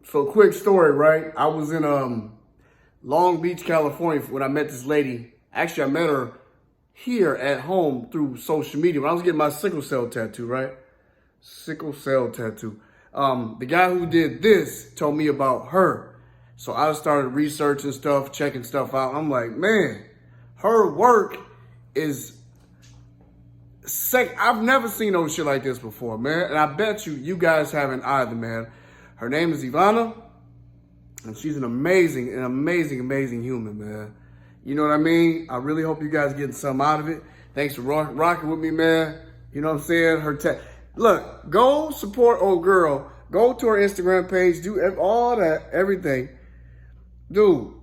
So quick story, right? I was in Long Beach, California when I met this lady. Actually, I met her here at home through social media. When I was getting my sickle cell tattoo, right? Sickle cell tattoo. The guy who did this told me about her. So I started researching stuff, checking stuff out. I'm like, man, her work is I've never seen no shit like this before, man. And I bet you guys haven't either, man. Her name is Ivana, and she's an amazing human, man. You know what I mean? I really hope you guys getting something out of it. Thanks for rocking with me, man. You know what I'm saying? Look, go support old girl. Go to her Instagram page. Do all that, everything. Dude,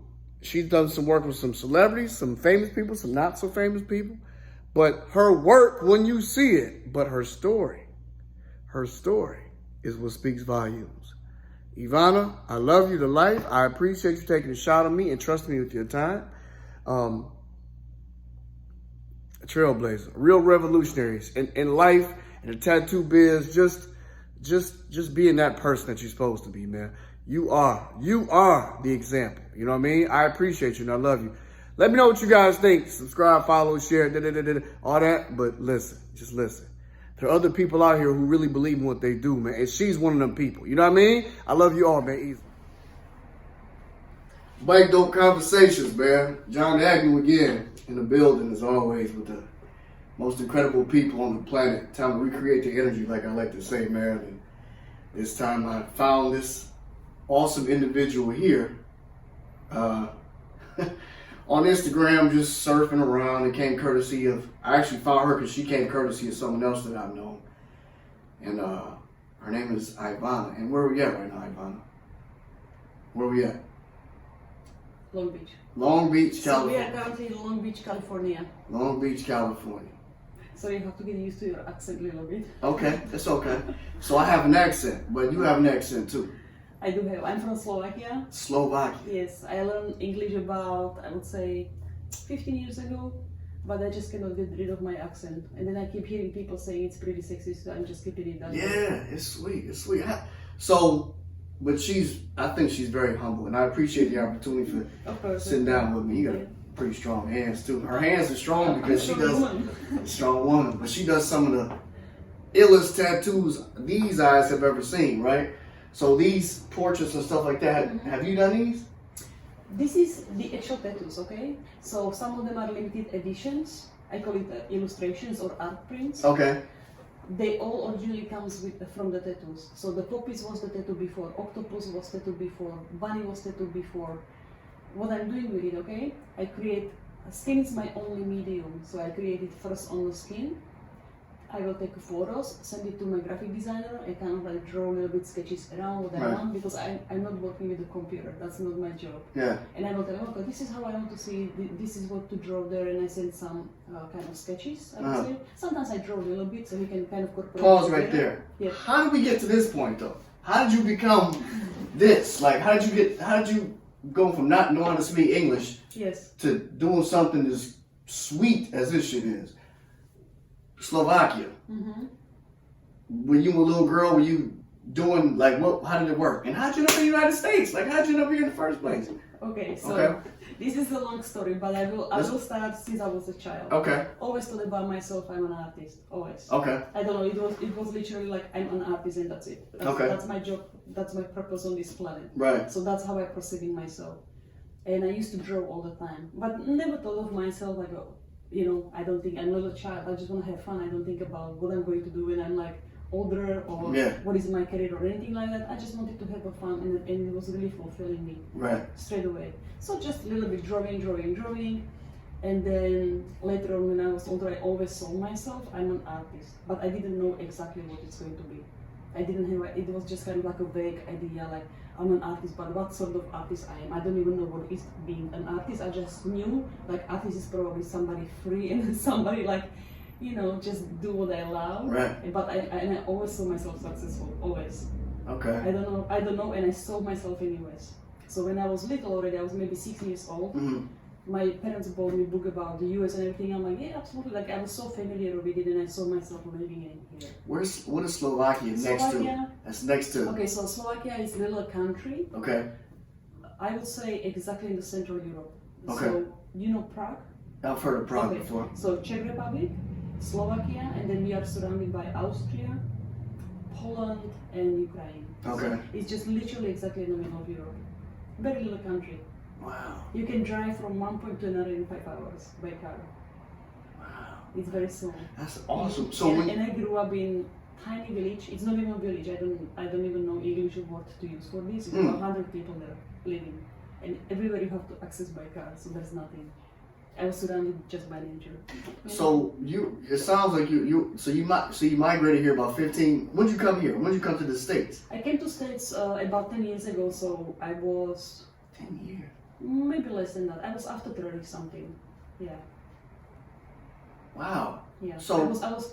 she's done some work with some celebrities, some famous people, some not so famous people. But her work, when you see it, but her story is what speaks volumes. Ivana, I love you to life. I appreciate you taking a shot on me and trusting me with your time. A trailblazer, real revolutionaries in life, in the tattoo biz, just being that person that you're supposed to be, man. You are the example. You know what I mean? I appreciate you and I love you. Let me know what you guys think. Subscribe, follow, share, all that. But listen, just listen. There are other people out here who really believe in what they do, man. And she's one of them people. You know what I mean? I love you all, man. Easy. Bikedope Conversations, man. Jon Agnew again in the building as always with the most incredible people on the planet. Time to recreate the energy, like I like to say, man. And this time I found this awesome individual here on Instagram, just surfing around. It came courtesy of, I actually found her because she came courtesy of someone else that I've known. And her name is Ivana. And where are we at right now, Ivana? Where are we at? Long Beach. Long Beach, California. So we are currently in Long Beach, California. Long Beach, California. So you have to get used to your accent a little bit. Okay, that's okay. So I have an accent, but you have an accent too. I do have. I'm from Slovakia. Slovakia. Yes, I learned English about, I would say, 15 years ago, but I just cannot get rid of my accent. And then I keep hearing people saying it's pretty sexy, so I'm just keeping it down. Yeah, it's sweet. It's sweet. So, but I think she's very humble, and I appreciate the opportunity for sitting down with me. You got pretty strong hands too. Her hands are strong because she does a strong woman, but she does some of the illest tattoos these eyes have ever seen, right? So these portraits and stuff like that, have you done these? This is the actual tattoos, okay? So some of them are limited editions. I call it illustrations or art prints. Okay. They all originally comes from the tattoos. So the poppies was the tattoo before, octopus was tattoo before, bunny was tattoo before. What I'm doing with it, okay? I create, skin is my only medium. So I create it first on the skin. I will take photos, send it to my graphic designer. I kind of like draw a little bit sketches around what I want because I'm not working with the computer. That's not my job. Yeah. And I will tell him, okay, this is how I want to see. This is what to draw there, and I send some kind of sketches. I would say. Sometimes I draw a little bit so he can kind of incorporate. Pause right there. Yeah. How did we get to this point though? How did you become this? Like, how did you go from not knowing how to speak English to doing something as sweet as this shit is? Slovakia. When you were a little girl, were you doing like what? How did it work? And how'd you end up in the United States? Like how'd you end up here in the first place? Okay, so this is a long story, but I will start since I was a child. Okay. Always thought about myself. I'm an artist. Always. Okay. I don't know. It was literally like I'm an artist and that's it. That's my job. That's my purpose on this planet. Right. So that's how I perceiving myself. And I used to draw all the time, but never thought of myself like you know, I don't think I'm not a child. I just want to have fun. I don't think about what I'm going to do when I'm like older or what is my career or anything like that. I just wanted to have a fun and it was really fulfilling me straight away. So just a little bit drawing. And then later on when I was older, I always saw myself, I'm an artist. But I didn't know exactly what it's going to be. I didn't have, it was just kind of like a vague idea, like I'm an artist, but what sort of artist I am? I don't even know what is being an artist. I just knew like artist is probably somebody free and somebody like, you know, just do what I love. Right. But I always saw myself successful, always. Okay. I don't know, and I saw myself anyways. So when I was little already, I was maybe 6 years old. my parents bought me a book about the US and everything. I'm like, yeah, absolutely. Like, I was so familiar with it and I saw myself living in here. What is Slovakia next to? That's next to. Okay, so Slovakia is a little country. Okay. I would say exactly in the Central Europe. Okay. So, you know Prague? I've heard of Prague before. So, Czech Republic, Slovakia, and then we are surrounded by Austria, Poland, and Ukraine. Okay. So it's just literally exactly in the middle of Europe. Very little country. Wow. You can drive from one point to another in 5 hours by car. Wow. It's very small. That's awesome. So and I grew up in tiny village. It's not even a village. I don't even know English word to use for this. It's about 100 people there living, and everywhere you have to access by car. So there's nothing. I was surrounded just by nature. So it sounds like you migrated here about 15. When did you come here? When did you come to the States? I came to States about 10 years ago. So I was 10 years. Maybe less than that. I was after 30 something. Yeah. Wow. Yeah. So I was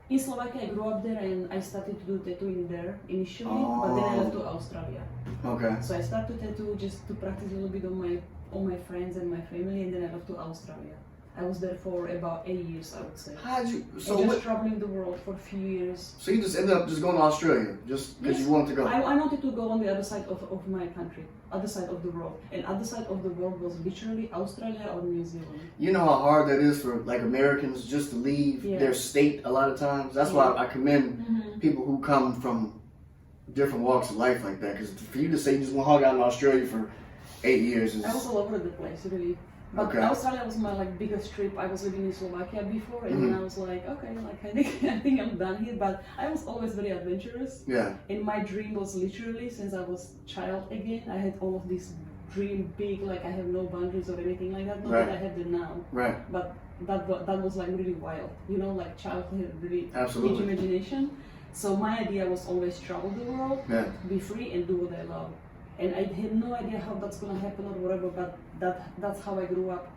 in Slovakia. I grew up there and I started to do tattooing there initially, but then I left to Australia. Okay. So I started to tattoo just to practice a little bit on my friends and my family, and then I left to Australia. I was there for about 8 years, I would say. How did you? So just traveling the world for a few years. So you just ended up just going to Australia just because you wanted to go? I wanted to go on the other side of my country, other side of the world, and other side of the world was literally Australia or New Zealand. You know how hard that is for like Americans just to leave their state a lot of times. That's why I commend people who come from different walks of life like that. Because for you to say you just want to hang out in Australia for 8 years is. I was all over the place, really. But Australia was my biggest trip. I was living in Slovakia before, and then I was like, okay, I think I'm done here. But I was always very adventurous. Yeah. And my dream was literally since I was child again. I had all of this dream big, like I have no boundaries or anything like that. Not that I have them now. Right. But that was like really wild. You know, like childhood, really Absolutely. huge imagination. So my idea was always travel the world, be free, and do what I love. And I had no idea how that's gonna happen or whatever, but that's how I grew up,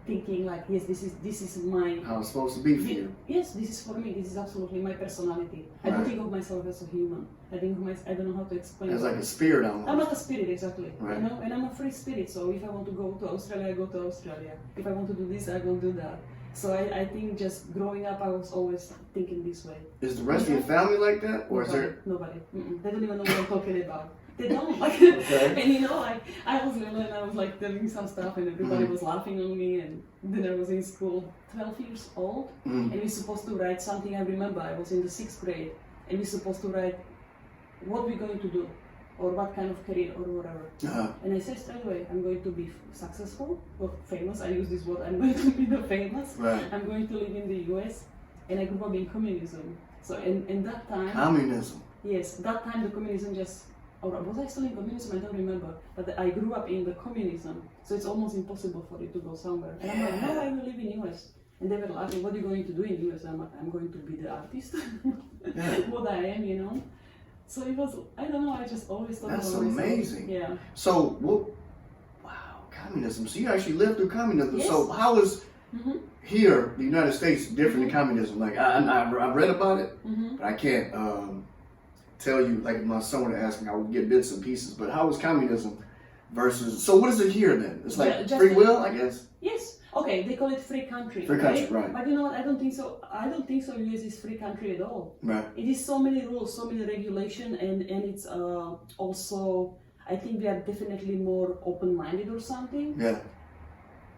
thinking like, yes, this is my how it's supposed to be for you. Yes, this is for me. This is absolutely my personality. I don't think of myself as a human. I don't know how to explain. It's like a spirit almost. I'm not a spirit, exactly. Right. You know, and I'm a free spirit. So if I want to go to Australia, I go to Australia. If I want to do this, I go do that. So I think just growing up, I was always thinking this way. Is the rest of your family like that, or is there? Nobody. They don't even know what I'm talking about. They don't like and you know, like I was little and I was like doing some stuff and everybody was laughing on me, and then I was in school 12 years old and we were supposed to write something. I remember I was in the 6th grade and we were supposed to write what we're going to do or what kind of career or whatever. And I said straight away, I'm going to be successful or famous. I use this word, I'm going to be the famous. Right. I'm going to live in the US, and I grew up in communism. So in that time. Communism. Yes, that time the communism just. Or was I still in communism? I don't remember. But I grew up in the communism, so it's almost impossible for you to go somewhere. And I'm like, no, I will live in US. And they were laughing, what are you going to do in US? I'm like, I'm going to be the artist. What I am, you know. So it was, I don't know, I just always thought that's about myself. amazing. Yeah. So, wow, communism. So you actually lived through communism. Yes. So how is here, the United States, different than communism? Like, I read about it, but I can't tell you, like if my son were to ask me, I would get bits and pieces. But how is communism versus, so what is it here then? It's like free will, I guess? Yes. Okay, they call it free country. Free country, right. But you know what, I don't think so. I don't think so US is free country at all. Right. It is so many rules, so many regulation, and it's also, I think we are definitely more open-minded or something. Yeah.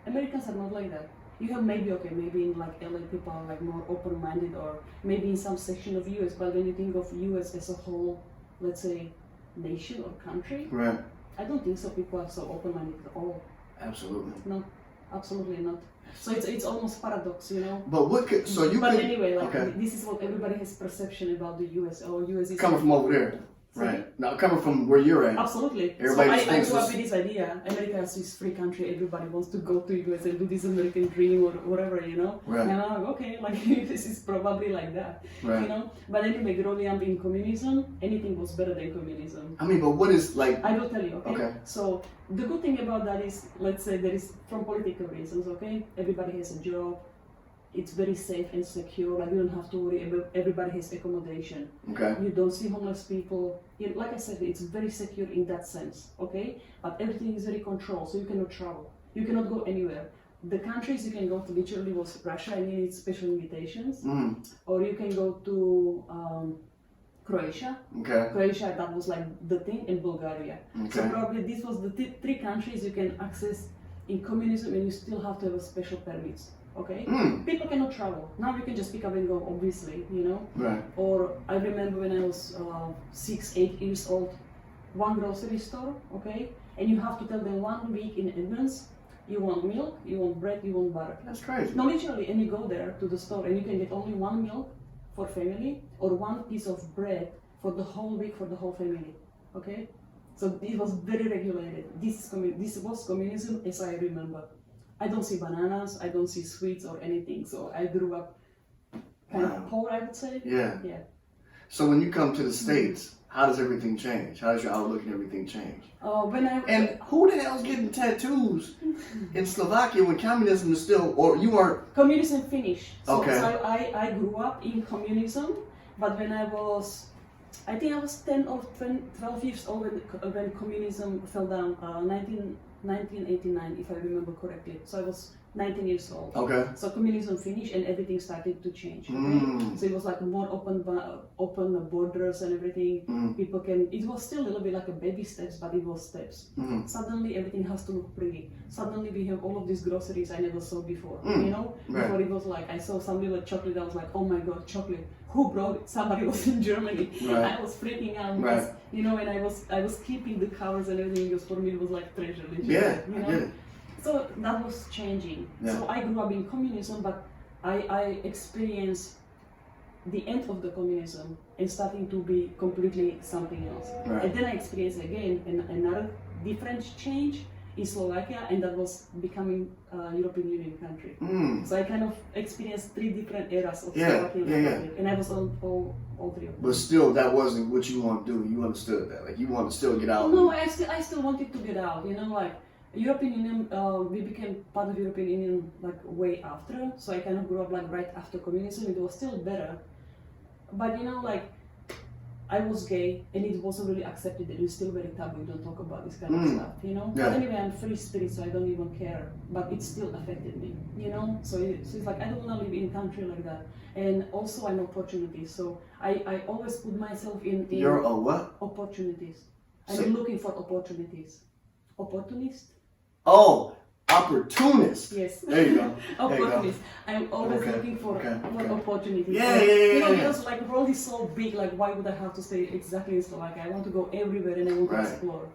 Americans are not like that. You have maybe in like LA people are like more open-minded, or maybe in some section of US, but when you think of US as a whole, let's say, nation or country, right. I don't think so people are so open-minded at all. Absolutely. No, absolutely not. So it's almost paradox, you know. But what could, so you But could, anyway, like this is what everybody has perception about the US, or US is coming from over there. Right. Now, coming from where you're at. Absolutely. Everybody so I thinks grew up with this idea. America is this free country. Everybody wants to go to US and do this American dream or whatever, you know. Right. And I'm like, okay, like this is probably like that, right. you know. But anyway, growing up in communism, anything was better than communism. I mean, but what is like? I will tell you. Okay. So the good thing about that is, let's say there is from political reasons. Okay, everybody has a job. It's very safe and secure. Like you don't have to worry about. Everybody has accommodation. Okay. You don't see homeless people. Like I said, it's very secure in that sense. Okay, but everything is very controlled, so you cannot travel. You cannot go anywhere. The countries you can go to literally was Russia, and you need special invitations. Or you can go to Croatia. Okay. Croatia, that was like the thing, and Bulgaria. Okay. So probably this was the three countries you can access in communism, and you still have to have a special permits. Okay? People cannot travel. Now you can just pick up and go, obviously, you know? Right. Or I remember when I was 6, 8 years old, one grocery store, okay? And you have to tell them 1 week in advance, you want milk, you want bread, you want butter. That's crazy. No, literally, and you go there to the store and you can get only 1 milk for family or 1 piece of bread for the whole week for the whole family, okay? So it was very regulated. This was communism as I remember. I don't see bananas, I don't see sweets or anything. So I grew up kind of poor, I would say. Yeah. Yeah. So when you come to the States, how does everything change? How does your outlook and everything change? And who the hell's getting tattoos in Slovakia when communism is still, or you are? Communism finished. So, okay. So I grew up in communism, but when I was, I think I was 10 or 12 years old when communism fell down, 1989, if I remember correctly. So I was 19 years old. Okay. So communism finished and everything started to change. Okay? So it was like more open borders and everything. People can. It was still a little bit like a baby steps, but it was steps. Suddenly everything has to look pretty. Suddenly we have all of these groceries I never saw before. You know, before it was like I saw some little chocolate. I was like, oh my god, chocolate. Who brought it? Somebody was in Germany. Right. I was freaking out because you know, and I was keeping the covers and everything because for me it was like treasure. Yeah, you know? I get it. So that was changing. Yeah. So I grew up in communism, but I experienced the end of the communism and starting to be completely something else. Right. And then I experienced again another different change in Slovakia, and that was becoming a European Union country. So I kind of experienced 3 different eras of Slovakia and I was on all 3 of them. But still, that wasn't what you want to do. You understood that, like you want to still get out. No, I still wanted to get out. You know, like. European Union, we became part of European Union like way after, so I kind of grew up like right after communism. It was still better, but you know, like I was gay and it wasn't really accepted. It was still very taboo. You don't talk about this kind of stuff, you know. Yeah. But anyway, I'm free spirit, so I don't even care. But it still affected me, you know. So it's like I don't want to live in a country like that. And also I'm opportunities, so I always put myself in. You're a what? Opportunities. I'm looking for opportunities. Opportunist. Oh, opportunist. Yes. There you go. Opportunist. I'm always looking for opportunities. Yeah. You know, because like world is so big. Like, why would I have to stay exactly in Slovakia? I want to go everywhere and I want to explore.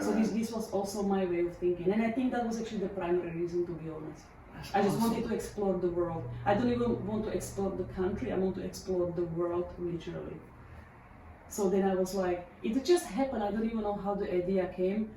So this was also my way of thinking, and I think that was actually the primary reason, to be honest. I just wanted to explore the world. I don't even want to explore the country. I want to explore the world literally. So then I was like, it just happened. I don't even know how the idea came.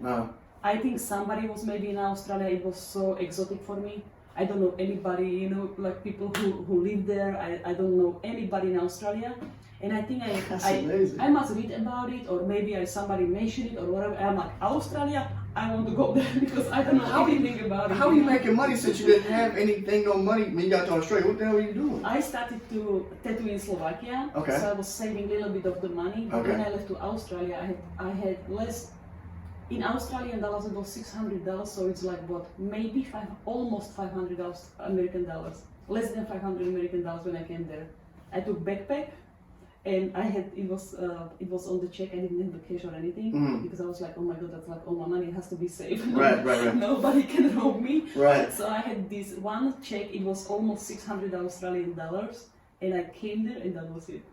I think somebody was maybe in Australia. It was so exotic for me. I don't know anybody, you know, like people who live there. I don't know anybody in Australia. And I think I must read about it, or maybe somebody mentioned it or whatever. I'm like, Australia, I want to go there because I don't know anything about it. How are you making money since you didn't have anything, no money when you got to Australia? What the hell are you doing? I started to tattoo in Slovakia. Okay. So I was saving a little bit of the money. Okay. When I left to Australia, I had less. In Australian dollars, it was $600, so it's like what, maybe almost $500 American dollars, less than $500 American dollars when I came there. I took backpack, and it was on the check. I didn't have the cash or anything because I was like, oh my god, that's like all my money. It has to be safe. Right. Nobody can rob me. Right. So I had this one check. It was almost $600 Australian dollars, and I came there, and that was it.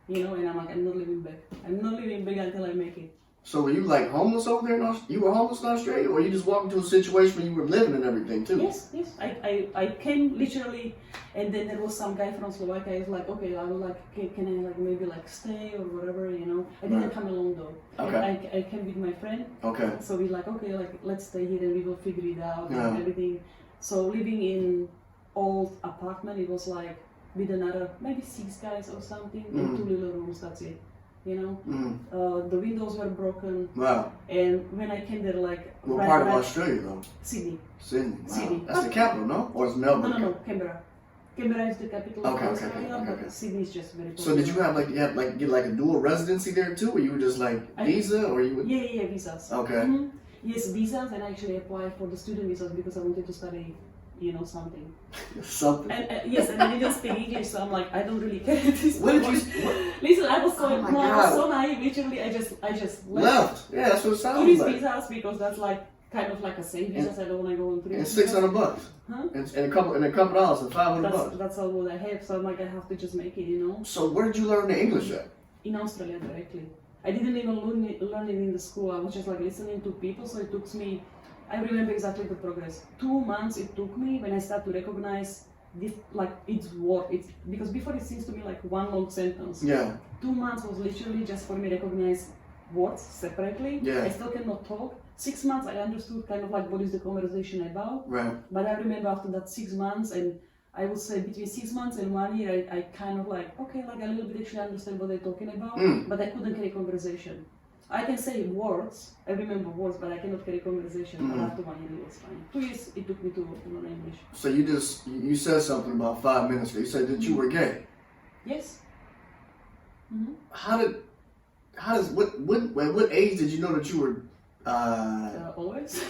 You know, and I'm like, I'm not leaving back. I'm not leaving back until I make it. So were you like homeless over there in Australia? You were homeless in Australia, or you just walked into a situation where you were living and everything too? Yes. I came literally, and then there was some guy from Slovakia. He was like, okay, I would like, can I like maybe like stay or whatever, you know? I didn't come alone though. Okay. I came with my friend. Okay. So we like, okay, like let's stay here and we will figure it out and everything. So living in old apartment, it was like with another maybe 6 guys or something in 2 little rooms. That's it. You know, the windows were broken. Wow. And when I came there, like... What part of Australia, though? Sydney. Wow. Sydney. That's the capital, no? Or is Melbourne? No, Canberra. Canberra is the capital of Australia, but Sydney is just very close. So did you have get like a dual residency there too, or you were just like visa, or you would... Yeah, visas. Okay. Yes, visas, and I actually applied for the student visas because I wanted to study, something. Something. And yes, and I didn't speak English, so I'm like, I don't really care at this What did point. you? Listen, I was so Oh my God. so naive. Literally, I just Left. Yeah, that's what it sounds tourist like. visas because that's like kind of like a safe visas. I don't want to go on tourist. And $600. Huh? And a couple dollars and $500. That's all what I have. So I'm like, I have to just make it, So where did you learn the English at? In Australia directly. I didn't even learn it in the school. I was just like listening to people. So it took me. I remember exactly the progress. 2 months it took me when I started to recognize this, like it's word. It's because before it seems to me like one long sentence. Yeah. 2 months was literally just for me to recognize words separately. Yeah. I still cannot talk. 6 months I understood kind of like what is the conversation about. Right. But I remember after that 6 months, and I would say between 6 months and 1 year, I kind of like, okay, like a little bit actually understand what they're talking about, but I couldn't carry conversation. I can say words, I remember words, but I cannot carry conversation. But after 1 year, it was fine. 2 years, it took me to learn English. So you said something about 5 minutes ago. You said that you were gay. Yes. What age did you know that you were? Always.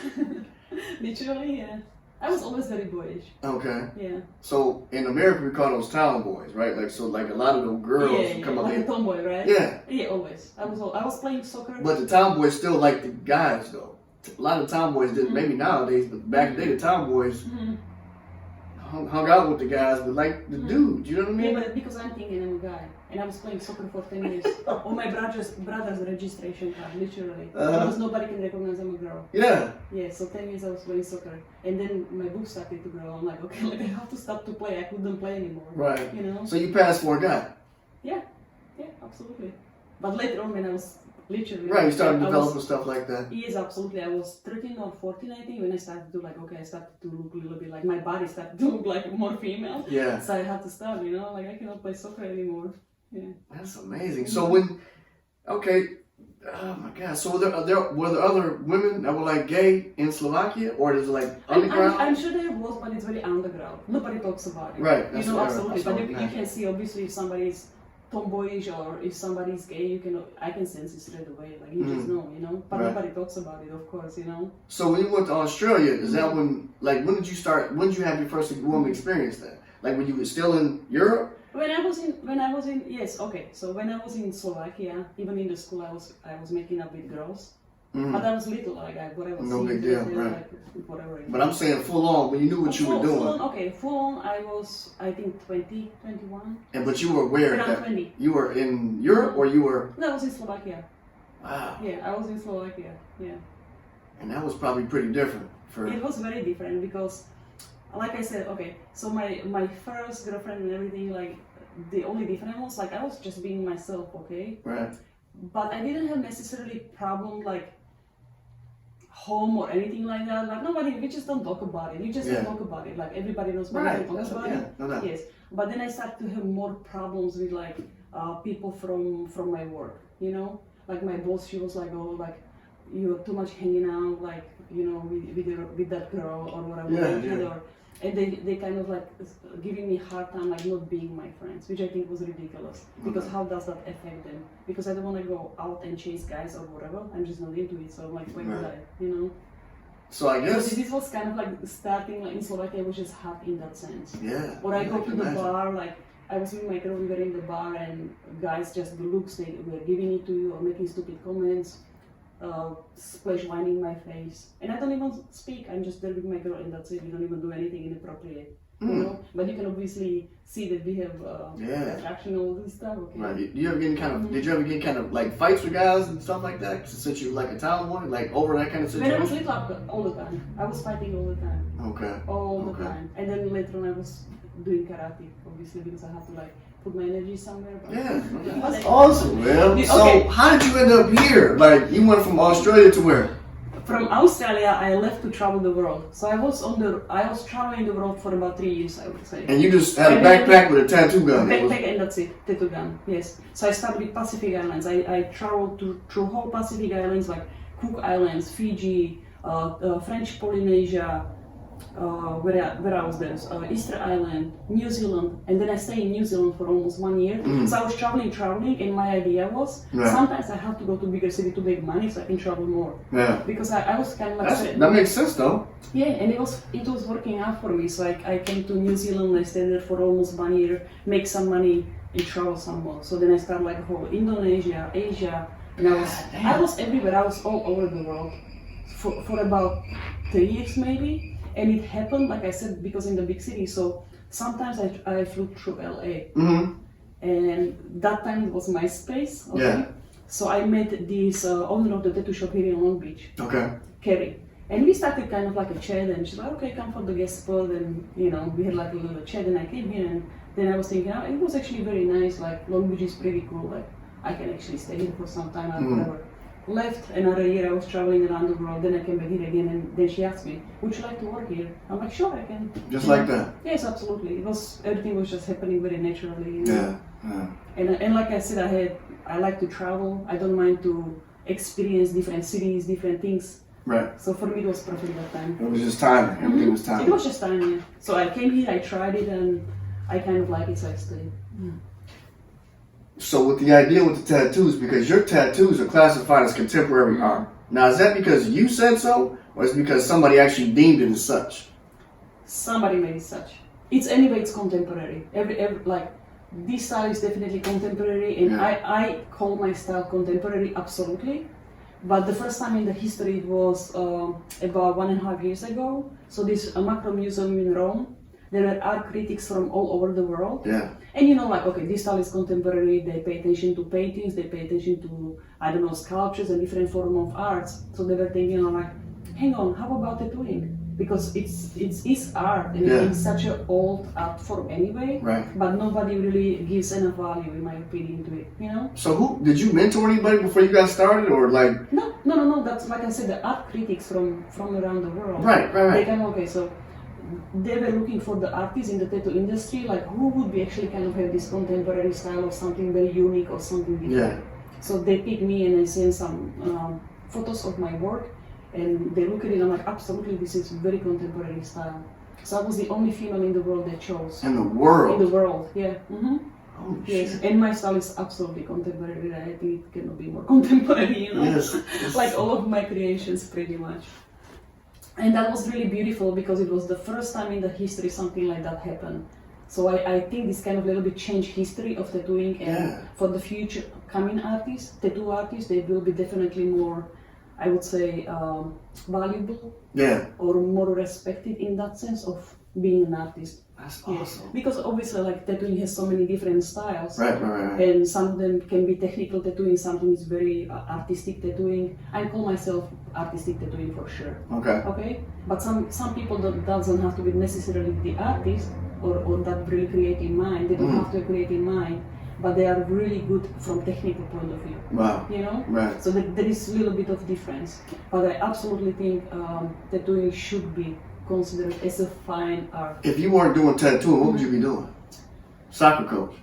Literally, yeah. I was always very boyish. Okay. Yeah. So in America we call those town boys, right? Like a lot of those girls come up like here. a tomboy, right? Yeah. Yeah, always. I was playing soccer. But the tomboys still like the guys though. A lot of tomboys did maybe nowadays, but back in the day the tomboys hung out with the guys, but like the dudes, you know what I mean? Yeah, but because I'm thinking I'm a guy, and I was playing soccer for 10 years. On my brother's registration card, literally. Because nobody can recognize I'm a girl. Yeah. Yeah, so 10 years I was playing soccer. And then my boobs started to grow. I'm like, okay, like I have to stop to play. I couldn't play anymore. Right. So you passed for a guy. Yeah, absolutely. But later on when I was literally... Right, you started developing stuff like that. Yes, absolutely. I was 13 or 14, I think, when I started to I started to look a little bit like, my body started to look like more female. Yeah. So I had to stop, like I cannot play soccer anymore. Yeah. That's amazing. So oh my God. So were there other women that were like gay in Slovakia, or is it like underground? I'm sure there was, but it's very underground. Nobody talks about it. Right. Absolutely. But you can see obviously if somebody's tomboyish or if somebody's gay, I can sense it straight away. Like you just know, But nobody talks about it, of course, So when you went to Australia, is that when did you start? When did you have your first woman experience that? Like when you were still in Europe? When I was in yes, okay. So when I was in Slovakia, even in the school, I was making up with girls. But I was little, like whatever. No big deal, right? Whatever. But I'm saying full on when you knew what you were doing. Full on. I was, I think, 20, 21. But you were where? Around 20. You were in Europe, or you were? No, I was in Slovakia. Wow. Yeah, I was in Slovakia. Yeah. And that was probably pretty different for. It was very different because, like I said, okay. So my first girlfriend and everything, like the only difference was like I was just being myself, okay. Right. But I didn't have necessarily problem like home or anything like that. Like we just don't talk about it. You just don't talk about it. Like everybody knows about it. Talks about it. No. Yes. But then I started to have more problems with like people from my work. Like my boss, she was like, oh, like you're too much hanging out, like with that girl or whatever. And they kind of like giving me a hard time, like not being my friends, which I think was ridiculous. Because how does that affect them? Because I don't want to go out and chase guys or whatever. I'm just not into it. So I'm like, why would I? So I guess this was kind of like starting like in Slovakia, which is hard in that sense. Yeah. Or I go to the bar, like I was with my girl, we were in the bar, and guys just the looks they were giving it to you or making stupid comments. Splash wine in my face, and I don't even speak. I'm just there with my girl, and that's it. We don't even do anything inappropriate, But you can obviously see that we have attraction and all this stuff. Okay. Right. Did you ever get kind of like fights with guys and stuff like that? Since you were like a town woman, like over that kind of situation. When I was little, all the time. I was fighting all the time. Okay. All the time, and then later on I was doing karate, obviously, because I have to like put my energy somewhere. Yeah, that's awesome, man. So how did you end up here? Like you went from Australia to where? From Australia, I left to travel the world. So I was traveling the world for about 3 years, I would say. And you just had a backpack with a tattoo gun. Backpack and that's it, tattoo gun. Yes. So I started with Pacific Islands. I traveled through whole Pacific Islands, like Cook Islands, Fiji, French Polynesia, where I was there, Easter Island, New Zealand, and then I stayed in New Zealand for almost 1 year. So I was traveling, and my idea was sometimes I have to go to bigger city to make money so I can travel more. Yeah. Because I was kind of like that makes sense though. Yeah, and it was working out for me. So I came to New Zealand, I stayed there for almost 1 year, make some money, and travel some more. So then I started like whole Indonesia, Asia, and I was everywhere. I was all over the world for about 3 years maybe. And it happened, like I said, because in the big city. So sometimes I flew through LA, and that time it was MySpace. Okay? Yeah. So I met this owner of the tattoo shop here in Long Beach. Okay. Kerry. And we started kind of like a chat, and she's like, okay, come for the guest spot, and we had like a little chat, and I came here, and then I was thinking, it was actually very nice. Like Long Beach is pretty cool. Like I can actually stay here for some time or whatever. Left another year, I was traveling around the world, then I came back here again, and then she asked me, would you like to work here? I'm like, sure, I can. Just like that? Yes, absolutely. Everything was just happening very naturally. Yeah. And like I said, I like to travel. I don't mind to experience different cities, different things. Right. So for me, it was perfect that time. It was just timing. Everything was timing. It was just timing, yeah. So I came here, I tried it, and I kind of like it, so I stayed. So with the idea with the tattoos, because your tattoos are classified as contemporary art. Now, is that because you said so, or is it because somebody actually deemed it as such? Somebody made it such. It's contemporary. Every like this style is definitely contemporary, and I call my style contemporary, absolutely. But the first time in the history, it was about 1.5 years ago. So this macro museum in Rome. There were art critics from all over the world. Yeah. And okay, this style is contemporary, they pay attention to paintings, they pay attention to, sculptures and different form of arts. So they were thinking, hang on, how about tattooing? Because it's art, and it's such an old art form anyway. Right. But nobody really gives enough value, in my opinion, to it, So did you mentor anybody before you got started, or like? No. That's, like I said, the art critics from around the world. Right. They kind so they were looking for the artists in the tattoo industry, like who would be actually kind of have this contemporary style or something very unique or something different. Yeah. So they picked me, and I sent some photos of my work, and they look at it, and I'm like, absolutely, this is very contemporary style. So I was the only female in the world they chose. In the world? In the world, yeah. Oh, yes, shit. And my style is absolutely contemporary. I think it cannot be more contemporary, Yes. Like all of my creations, pretty much. And that was really beautiful because it was the first time in the history something like that happened. So I think this kind of little bit changed history of tattooing, and for the future coming artists, tattoo artists, they will be definitely more, I would say, valuable. Yeah. Or more respected in that sense of being an artist. That's awesome. Because obviously, like, tattooing has so many different styles. Right. And some of them can be technical tattooing, something is very artistic tattooing. I call myself artistic tattooing for sure. Okay. But some people doesn't have to be necessarily the artist or that really creative mind. They don't have to create in mind, but they are really good from technical point of view. Wow. Right. So there is a little bit of difference. But I absolutely think tattooing should be considered as a fine art. If you weren't doing tattooing, what would you be doing? Soccer coach?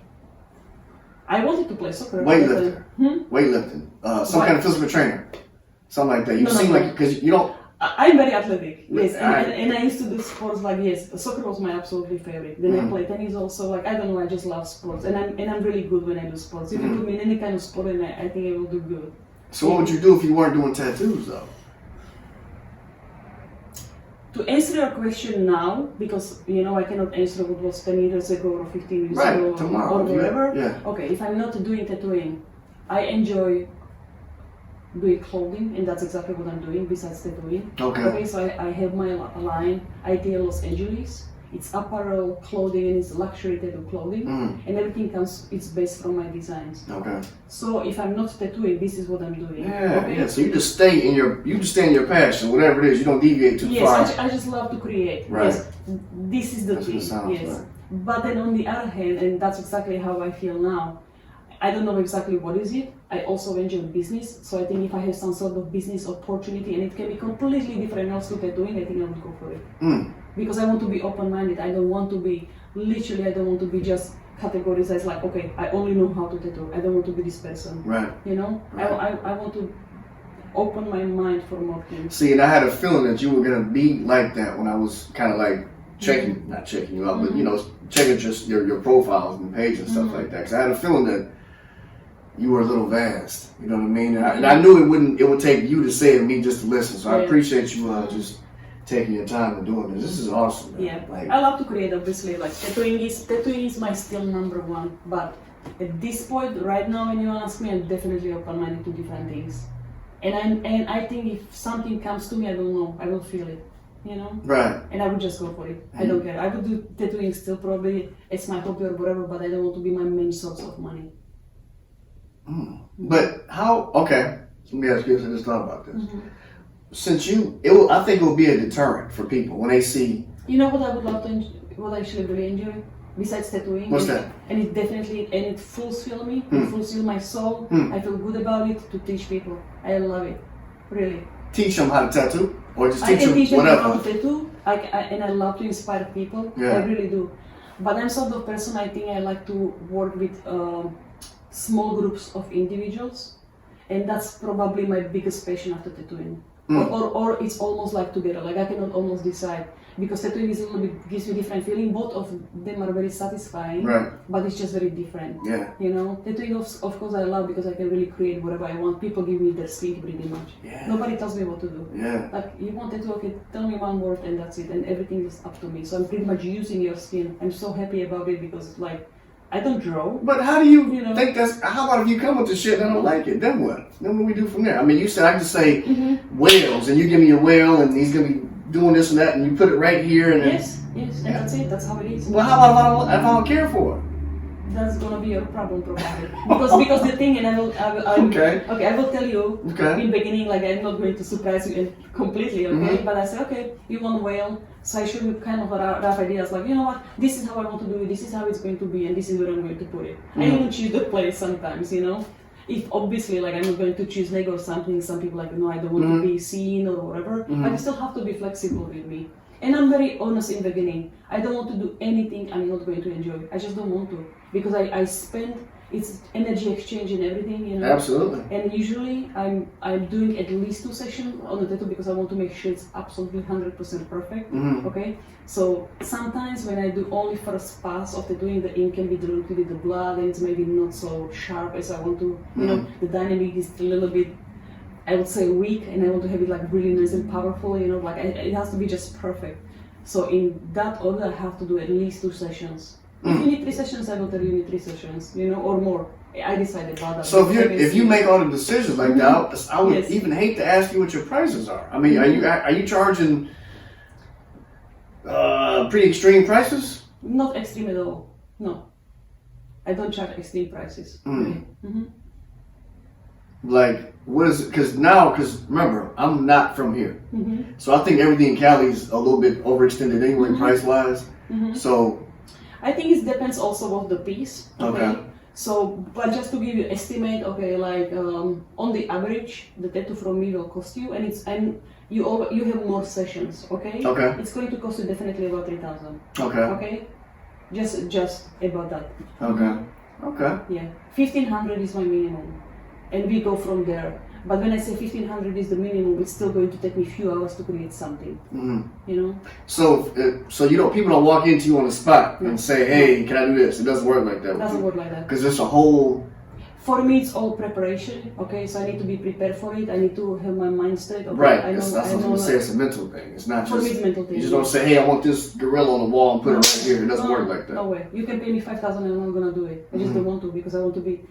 I wanted to play soccer. Weightlifter? Weightlifting? Some kind of physical trainer? Something like that. You seem like, because you don't... I'm very athletic, yes, and I used to do sports like, soccer was my absolutely favorite. Then I play tennis also, like, I don't know, I just love sports, and I'm really good when I do sports. If you put me in any kind of sport, and I think I will do good. So what would you do if you weren't doing tattoos though? To answer your question now, because I cannot answer what was 10 years ago or 15 years ago tomorrow, or whatever. Yeah. Okay, if I'm not doing tattooing, I enjoy doing clothing, and that's exactly what I'm doing besides tattooing. Okay, so I have my line, ITL Los Angeles. It's apparel, clothing, and it's luxury tattoo clothing, and everything it's based from my designs. Okay. So if I'm not tattooing, this is what I'm doing. Yeah. So you just stay in your passion, whatever it is. You don't deviate too far. Yes, I just love to create. Right. Yes, this is the thing. Yes. Right. But then on the other hand, and that's exactly how I feel now. I don't know exactly what is it. I also enjoy business, so I think if I have some sort of business opportunity and it can be completely different else to tattooing, I think I would go for it. Because I want to be open-minded. I don't want to be just categorized as like, okay, I only know how to tattoo. I don't want to be this person. Right. I want to open my mind for more things. See, and I had a feeling that you were gonna be like that when I was kind of like checking, not checking you out, but you know, checking just your profiles and page and stuff like that. Because I had a feeling that you were a little vast. You know what I mean? And I knew it would take you to say it and me just to listen. So I appreciate you just taking your time and doing this. This is awesome, man. Yeah, like, I love to create. Obviously, like tattooing is my still number one. But at this point, right now, when you ask me, I'm definitely open-minded to different things. And I think if something comes to me, I don't know, I will feel it, you know? Right. And I would just go for it. I don't care. I would do tattooing still probably, it's my hobby or whatever, but I don't want to be my main source of money. But how, okay, let me ask you, I just thought about this. Since I think it will be a deterrent for people when they see. You know what I would love to, what I actually really enjoy? Besides tattooing. What's that? And it definitely, and it fulfills me, it fulfills my soul. I feel good about it to teach people. I love it, really. Teach them how to tattoo? Or just I can teach them whatever? how to tattoo, and I love to inspire people, I really do. But I'm sort of person, I think I like to work with small groups of individuals, and that's probably my biggest passion after tattooing. Or it's almost like together, like I cannot almost decide, because tattooing is a little bit, gives me different feeling. Both of them are very satisfying, but it's just very different. Yeah. You know, tattooing of course I love because I can really create whatever I want. People give me their skin pretty much. Yeah. Nobody tells me what to do. Yeah. Like, you want tattoo, okay, tell me one word and that's it, and everything is up to me. So I'm pretty much using your skin. I'm so happy about it because like, I don't draw. But how do you think that's, how about if you come with the shit and I don't like it, then what? Then what we do from there? I mean, you said I just say whales, and you give me your whale, and he's going to be doing this and that, and you put it right here, and yes, and that's it, that's how it is. Well, how about if I don't care for it? That's gonna be your problem probably. because the thing, and I will I will tell you in the beginning, like I'm not going to surprise you completely, okay? But I say, okay, you want whale, so I show you kind of a rough ideas, like, you know what, this is how I want to do it, this is how it's going to be, and this is where I'm going to put it. I even choose the place sometimes, you know? If obviously, like, I'm not going to choose Lego or something, some people like, no, I don't want to be seen or whatever, but you still have to be flexible with me. And I'm very honest in the beginning. I don't want to do anything I'm not going to enjoy. I just don't want to. Because I spend, it's energy exchange and everything, you know. Absolutely. And usually I'm doing at least 2 sessions on the tattoo because I want to make sure it's absolutely 100% perfect. Okay? So sometimes when I do only first pass of tattooing, the ink can be diluted with the blood and it's maybe not so sharp as I want to. You know, the dynamic is a little bit, I would say, weak, and I want to have it like really nice and powerful, you know, like it has to be just perfect. So in that order, I have to do at least 2 sessions. If you need 3 sessions, I will tell you need 3 sessions, you know, or more. I decided about that. So if you make all the decisions like that, I would even hate to ask you what your prices are. I mean, are you charging pretty extreme prices? Not extreme at all. No, I don't charge extreme prices. Like, what is it? Because remember, I'm not from here. So I think everything in Cali is a little bit overextended anyway, price-wise. So I think it depends also of the piece. Okay. So, but just to give you estimate, okay, like on the average, the tattoo from me will cost you, and you have more sessions, okay? Okay. It's going to cost you definitely about 3,000. Okay. Okay. Just about that. Okay. Okay. Yeah, 1,500 is my minimum. And we go from there. But when I say 1,500 is the minimum, it's still going to take me a few hours to create something. You know. So people don't walk into you on the spot and say, "Hey, can I do this?" It doesn't work like that. It doesn't work like that. Because it's a whole. For me, it's all preparation. Okay, so I need to be prepared for it. I need to have my mind straight. Okay? Right. That's what I was going to say. It's a mental thing. It's not just. For me, it's mental thing. You just don't say, "Hey, I want this gorilla on the wall and put it right here." It doesn't work like that. No way. You can pay me 5,000 and I'm not gonna do it. I just don't want to because I want to be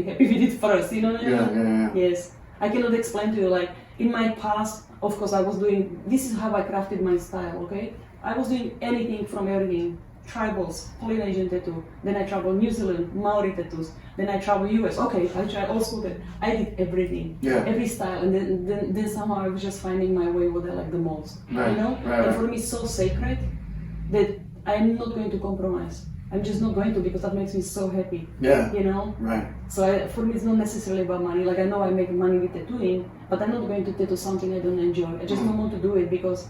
happy with it first. You know what I mean? Yeah. Yes. I cannot explain to you, like, in my past, of course, I was doing, this is how I crafted my style, okay? I was doing anything from everything, tribals, Polynesian tattoo, then I traveled New Zealand, Maori tattoos, then I traveled US, okay, I tried old school tattoo, I did everything, every style, and then somehow I was just finding my way what I like the most, you know? And for me it's so sacred that I'm not going to compromise. I'm just not going to because that makes me so happy. Yeah. You know? Right. So for me, it's not necessarily about money. Like, I know I make money with tattooing, but I'm not going to tattoo something I don't enjoy. I just don't want to do it because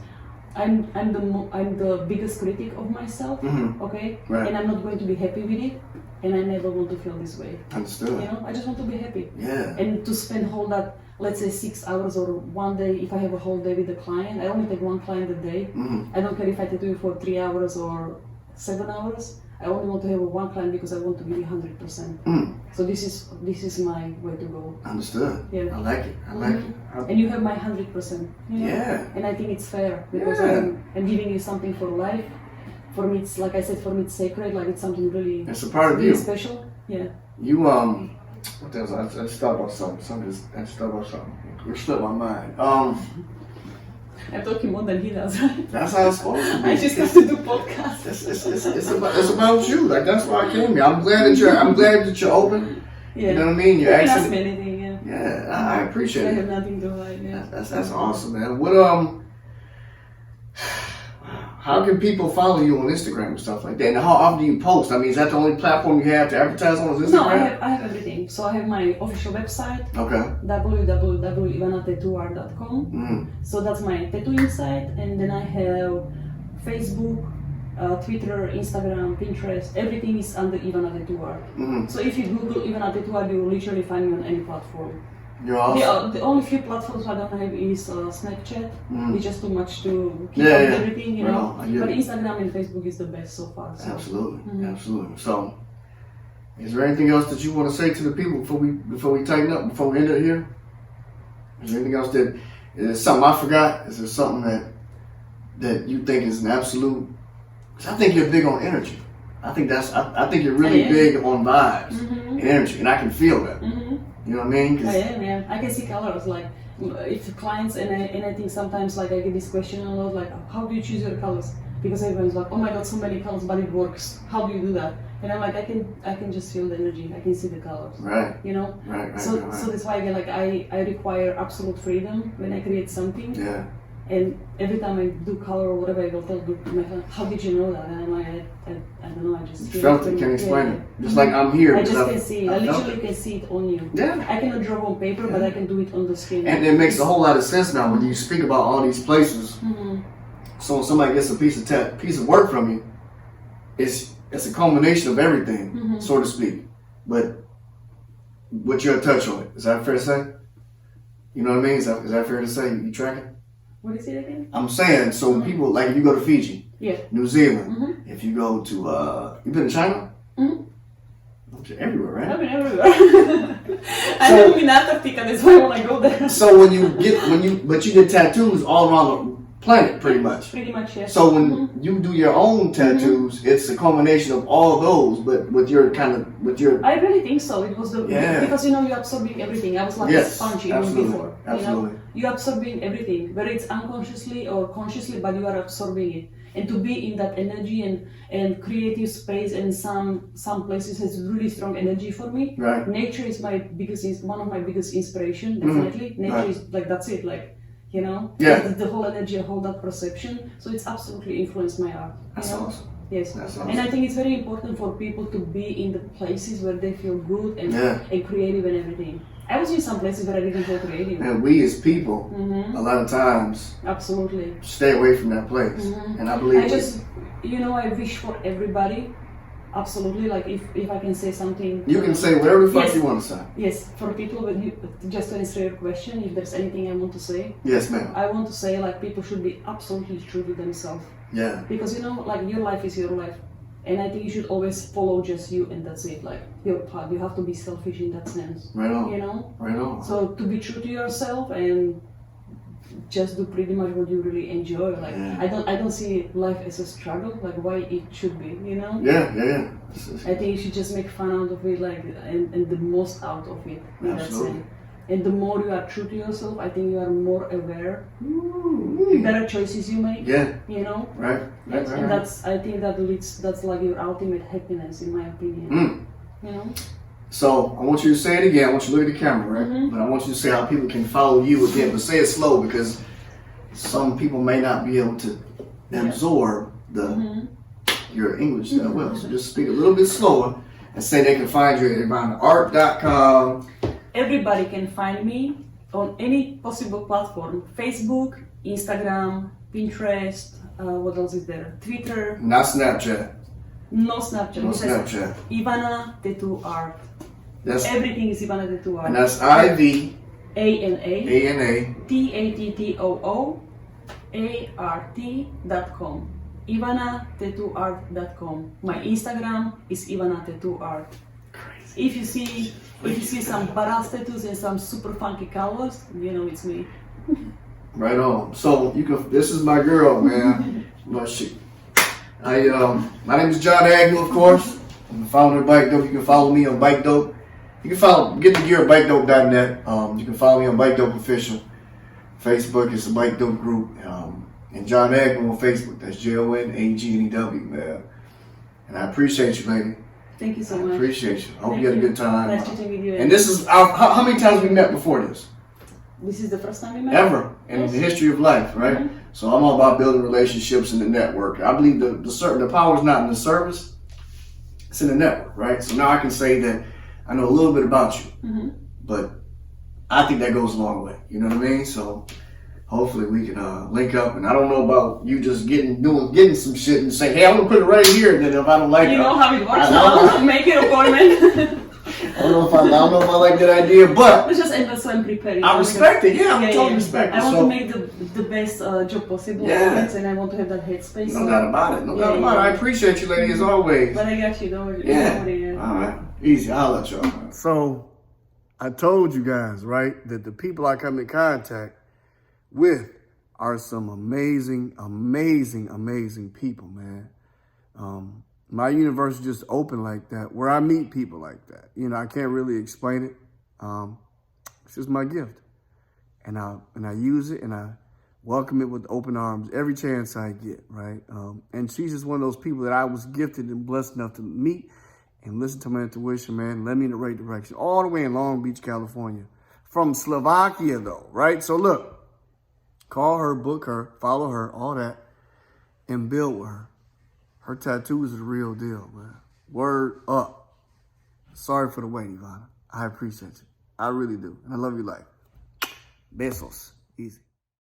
I'm the biggest critic of myself, okay? Right. And I'm not going to be happy with it, and I never want to feel this way. Understood. You know, I just want to be happy. Yeah. And to spend whole that, let's say 6 hours or one day, if I have a whole day with a client, I only take one client a day. I don't care if I tattoo you for 3 hours or 7 hours. I only want to have one client because I want to give you 100%. So this is my way to go. Understood. Yeah. I like it. I like it. And you have my 100%. You know? Yeah. And I think it's fair because I'm giving you something for life. For me, it's like I said. For me, it's sacred. Like it's something really. It's a part of really you. Special. Yeah. You What else? I just thought about something. I just thought about something. It slipped my mind. I'm talking more than he does, right? That's how it's supposed to be. I just have to do podcasts. It's about you. Like that's why I came here. I'm glad that you're open. Yeah. You know what I mean? You can ask me anything. Yeah. Yeah, I appreciate it. I have nothing to hide. Yeah. That's awesome, man. What How can people follow you on Instagram and stuff like that? And how often do you post? I mean, is that the only platform you have to advertise on? Is Instagram? No, I have everything. So I have my official website. Okay. www.ivanatattooart.com. So that's my tattooing site, and then I have Facebook, Twitter, Instagram, Pinterest. Everything is under Ivana Tattoo Art. So if you Google Ivana Tattoo Art, you will literally find me on any platform. You're awesome. The only few platforms I don't have is Snapchat. It's just too much to keep up with everything, you know. But Instagram and Facebook is the best so far. So. Absolutely, absolutely. So, is there anything else that you want to say to the people before we tighten up, before we end it here? Is there anything else that is something I forgot? Is there something that you think is an absolute? Because I think you're big on energy. I think you're really big on vibes and energy, and I can feel that. You know what I mean? I am, yeah. I can see colors. Like, if clients and I think sometimes like I get this question a lot, like, how do you choose your colors? Because everyone's like, oh my god, so many colors, but it works. How do you do that? And I'm like, I can just feel the energy. I can see the colors. Right. You know. Right. So that's why again, like I require absolute freedom when I create something. Yeah. And every time I do color or whatever, I will tell my friend, how did you know that? And I'm like, I don't know, I just felt it, can explain it. Just like I'm here. I just can see it. I literally can see it on you. Yeah. I cannot draw on paper, but I can do it on the screen. And it makes a whole lot of sense now when you speak about all these places. So when somebody gets a piece of work from you, it's a culmination of everything, so to speak. But what's your touch on it? Is that fair to say? You know what I mean? Is that fair to say? You tracking? What is it again? I'm saying, so when people, like if you go to Fiji, New Zealand, if you go to, you been to China? Everywhere, right? I've been everywhere. I haven't been Antarctica, that's why I want to go there. So but you get tattoos all around the planet, pretty much. Pretty much, yes. So when you do your own tattoos, it's a culmination of all those, but with your. I really think so. It was because you're absorbing everything. I was like a sponge even before. Absolutely. You're absorbing everything, whether it's unconsciously or consciously, but you are absorbing it. And to be in that energy and creative space, and some places has really strong energy for me. Right. Nature is one of my biggest inspiration, definitely. Nature is like, that's it, like, you know? Yeah. The whole energy, whole that perception. So it's absolutely influenced my art. That's awesome. Yes. That's awesome. And I think it's very important for people to be in the places where they feel good and creative and everything. I was in some places where I didn't feel creative. And we as people, a lot of times, absolutely stay away from that place. And I believe I wish for everybody, absolutely, like if I can say something. You can say whatever the fuck you want to say. Yes, for people, just to answer your question, if there's anything I want to say. Yes, ma'am. I want to say, like, people should be absolutely true to themselves. Yeah. Because, like, your life is your life. And I think you should always follow just you, and that's it. Like, your path. You have to be selfish in that sense. Right on. You know? Right on. So to be true to yourself and just do pretty much what you really enjoy. Like, I don't see life as a struggle. Like, why it should be, you know? Yeah. I think you should just make fun out of it, like, and the most out of it. Absolutely. And the more you are true to yourself, I think you are more aware. The better choices you make. Yeah. You know? Right. And I think that's like your ultimate happiness, in my opinion. You know? So I want you to say it again. I want you to look at the camera, right? But I want you to say how people can follow you again. But say it slow, because some people may not be able to absorb your English that well. So just speak a little bit slower and say they can find you at IvanaArt.com. Everybody can find me on any possible platform: Facebook, Instagram, Pinterest, what else is there? Twitter. Not Snapchat. No Snapchat. No Snapchat. Ivana Tattoo Art. That's, everything is Ivana Tattoo Art. And that's IVANA TATTOOART.com. IvanaTattooArt.com. My Instagram is Ivana Tattoo Art. Crazy. If you see some badass tattoos and some super funky colors, you know it's me. Right on. So you can. This is my girl, man. My name is Jon Agnew, of course. I'm the founder of Bikedope. You can follow me on Bikedope. You can get the gear at bikedope.net. You can follow me on Bikedope Official. Facebook is the Bikedope Group. And Jon Agnew on Facebook. That's JONAGNEW, man. And I appreciate you, baby. Thank you so much. Appreciate you. I hope you had a good time. Nice to meet you. And this is how many times we met before this? This is the first time we met? Ever in the history of life, right? Mm-hmm. So I'm all about building relationships in the network. I believe the power is not in the service, it's in the network, right? So now I can say that I know a little bit about you, but I think that goes a long way. You know what I mean? So hopefully we can link up. And I don't know about you just getting some shit and say, hey, I'm gonna put it right here. And then if I don't like it, you know how it works now. Make an appointment. I don't know if I like that idea, but it's just endless, so I'm preparing. I respect it. Yeah, I totally respect it. I want to make the best job possible, and I want to have that headspace. No doubt about it. No doubt about it. I appreciate you, lady, as always. But I got you, don't worry. Yeah. All right. Easy. I'll let y'all. So, I told you guys, right, that the people I come in contact with are some amazing, amazing, amazing people, man. My universe is just open like that, where I meet people like that. You know, I can't really explain it. It's just my gift. And I use it and I welcome it with open arms every chance I get, right? And she's just one of those people that I was gifted and blessed enough to meet and listen to my intuition, man, led me in the right direction, all the way in Long Beach, California. From Slovakia, though, right? So look, call her, book her, follow her, all that, and build with her. Her tattoos are the real deal, man. Word up. Sorry for the wait, Ivana. I appreciate you. I really do. And I love your life. Besos. Easy.